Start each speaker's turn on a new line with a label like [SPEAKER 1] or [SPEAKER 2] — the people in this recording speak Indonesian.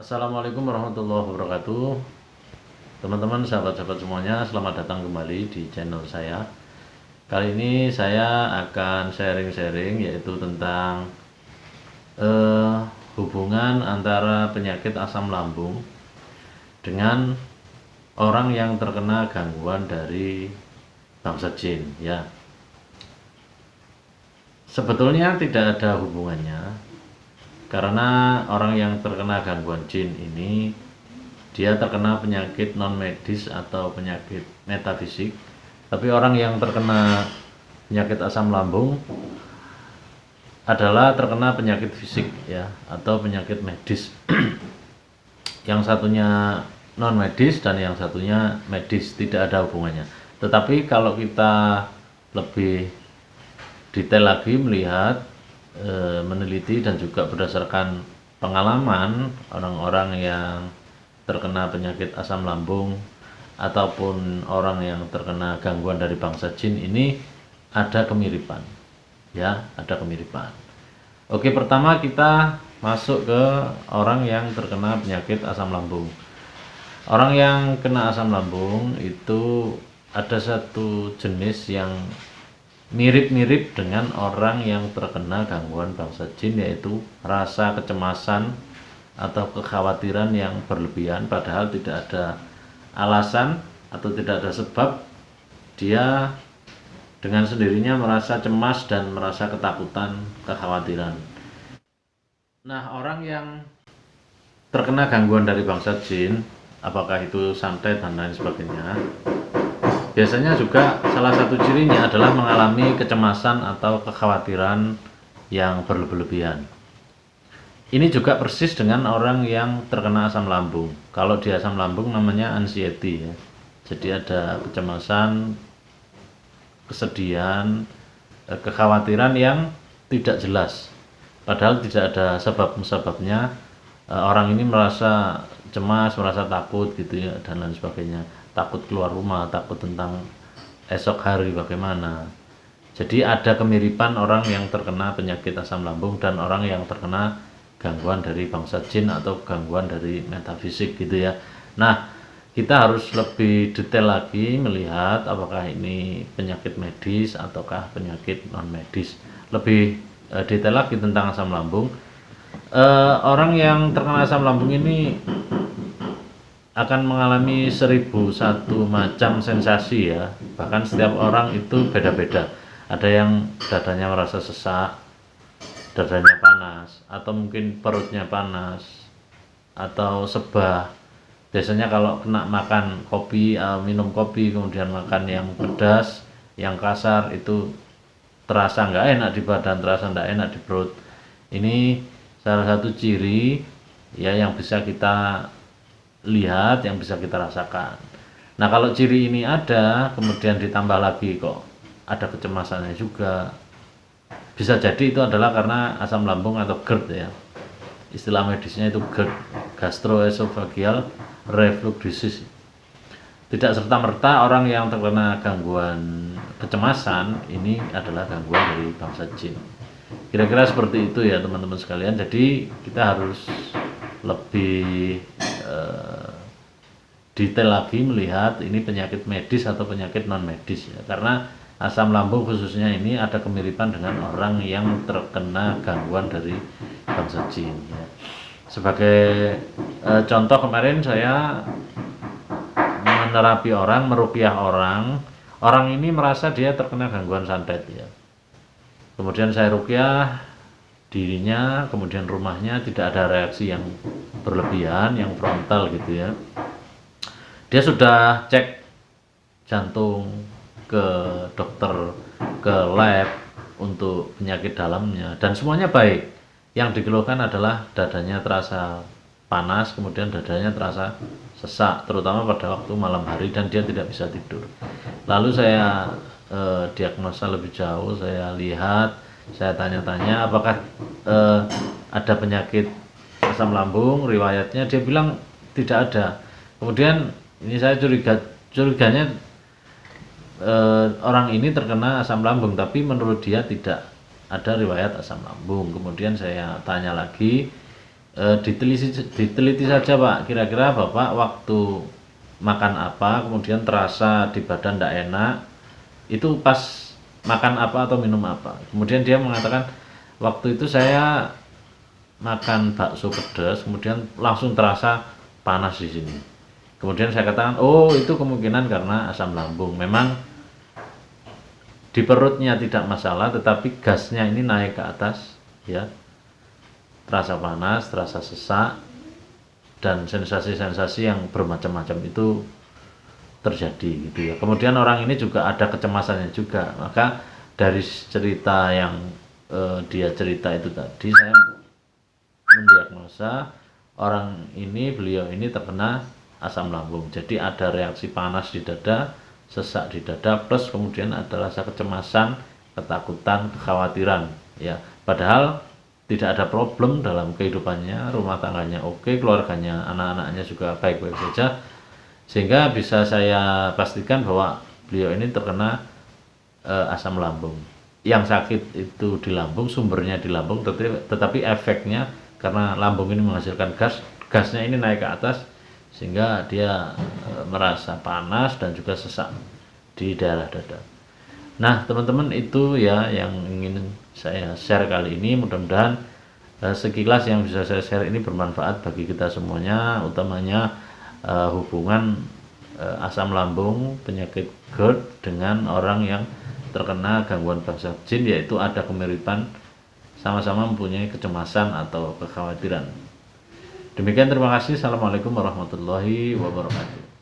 [SPEAKER 1] Assalamualaikum warahmatullahi wabarakatuh. Teman-teman, sahabat-sahabat semuanya, selamat datang kembali di channel saya. Kali ini saya akan sharing-sharing yaitu tentang hubungan antara penyakit asam lambung dengan orang yang terkena gangguan dari bangsa jin ya. Sebetulnya tidak ada hubungannya, karena orang yang terkena gangguan jin ini dia terkena penyakit non medis atau penyakit metafisik. Tapi orang yang terkena penyakit asam lambung adalah terkena penyakit fisik ya, atau penyakit medis. Yang satunya non medis dan yang satunya medis, tidak ada hubungannya. Tetapi kalau kita lebih detail lagi melihat, meneliti dan juga berdasarkan pengalaman orang-orang yang terkena penyakit asam lambung ataupun orang yang terkena gangguan dari bangsa jin, ini ada kemiripan ya, ada kemiripan. Oke, pertama kita masuk ke orang yang terkena penyakit asam lambung. Orang yang kena asam lambung itu ada satu jenis yang mirip-mirip dengan orang yang terkena gangguan bangsa jin, yaitu rasa kecemasan atau kekhawatiran yang berlebihan, padahal tidak ada alasan atau tidak ada sebab. Dia dengan sendirinya merasa cemas dan merasa ketakutan, kekhawatiran. Nah, orang yang terkena gangguan dari bangsa jin, apakah itu santet dan lain sebagainya, biasanya juga salah satu cirinya adalah mengalami kecemasan atau kekhawatiran yang berlebihan. Ini juga persis dengan orang yang terkena asam lambung. Kalau di asam lambung namanya anxiety ya. Jadi ada kecemasan, kesedihan, kekhawatiran yang tidak jelas. Padahal tidak ada sebab-sebabnya. Orang ini merasa cemas, merasa takut gitu ya, dan lain sebagainya. Takut keluar rumah, takut tentang esok hari bagaimana. Jadi ada kemiripan orang yang terkena penyakit asam lambung dan orang yang terkena gangguan dari bangsa jin atau gangguan dari metafisik gitu ya. Nah, kita harus lebih detail lagi melihat apakah ini penyakit medis ataukah penyakit non medis. Lebih detail lagi tentang asam lambung. Orang yang terkena asam lambung ini akan mengalami 1001 macam sensasi ya. Bahkan setiap orang itu beda-beda. Ada yang dadanya merasa sesak, dadanya panas, atau mungkin perutnya panas, atau sebah. Biasanya kalau kena makan kopi, minum kopi, kemudian makan yang pedas, yang kasar, itu terasa nggak enak di badan, terasa nggak enak di perut. Ini salah satu ciri ya yang bisa kita lihat, yang bisa kita rasakan. Nah, kalau ciri ini ada, kemudian ditambah lagi kok ada kecemasannya juga, bisa jadi itu adalah karena asam lambung atau GERD ya. Istilah medisnya itu GERD, gastroesophageal reflux disease. Tidak serta-merta orang yang terkena gangguan kecemasan ini adalah gangguan dari bangsa jin. Kira-kira seperti itu ya teman-teman sekalian. Jadi kita harus lebih detail lagi melihat ini penyakit medis atau penyakit non medis ya. Karena asam lambung khususnya ini ada kemiripan dengan orang yang terkena gangguan dari bangsa jin ya. Sebagai contoh, kemarin saya menerapi orang, meruqyah orang. Orang ini merasa dia terkena gangguan santet ya. Kemudian saya ruqyah dirinya, kemudian rumahnya tidak ada reaksi yang berlebihan, yang frontal gitu ya. Dia sudah cek jantung ke dokter, ke lab untuk penyakit dalamnya, dan semuanya baik. Yang dikeluhkan adalah dadanya terasa panas, kemudian dadanya terasa sesak, terutama pada waktu malam hari, dan dia tidak bisa tidur. Lalu saya diagnosa lebih jauh, saya lihat, saya tanya-tanya apakah ada penyakit asam lambung, riwayatnya. Dia bilang tidak ada. Kemudian ini saya curiganya orang ini terkena asam lambung, tapi menurut dia tidak ada riwayat asam lambung. Kemudian saya tanya lagi, diteliti saja Pak, kira-kira Bapak waktu makan apa, kemudian terasa di badan tidak enak, itu pas makan apa atau minum apa. Kemudian dia mengatakan, waktu itu saya makan bakso pedas, kemudian langsung terasa panas di sini. Kemudian saya katakan, oh itu kemungkinan karena asam lambung. Memang di perutnya tidak masalah, tetapi gasnya ini naik ke atas, ya, terasa panas, terasa sesak, dan sensasi-sensasi yang bermacam-macam itu terjadi gitu ya. Kemudian orang ini juga ada kecemasannya juga. Maka dari cerita yang dia cerita itu tadi, saya mendiagnosa beliau ini terkena asam lambung. Jadi ada reaksi panas di dada, sesak di dada, plus kemudian ada rasa kecemasan, ketakutan, kekhawatiran ya. Padahal tidak ada problem dalam kehidupannya, rumah tangganya oke, keluarganya, anak-anaknya juga baik-baik saja, sehingga bisa saya pastikan bahwa beliau ini terkena asam lambung. Yang sakit itu di lambung, sumbernya di lambung, tetapi efeknya karena lambung ini menghasilkan gasnya ini naik ke atas, sehingga dia merasa panas dan juga sesak di daerah dada. Nah teman-teman, itu ya yang ingin saya share kali ini. Mudah-mudahan sekilas yang bisa saya share ini bermanfaat bagi kita semuanya, utamanya hubungan asam lambung, penyakit GERD dengan orang yang terkena gangguan bangsa jin, yaitu ada kemiripan, sama-sama mempunyai kecemasan atau kekhawatiran. Demikian, terima kasih. Assalamualaikum warahmatullahi wabarakatuh.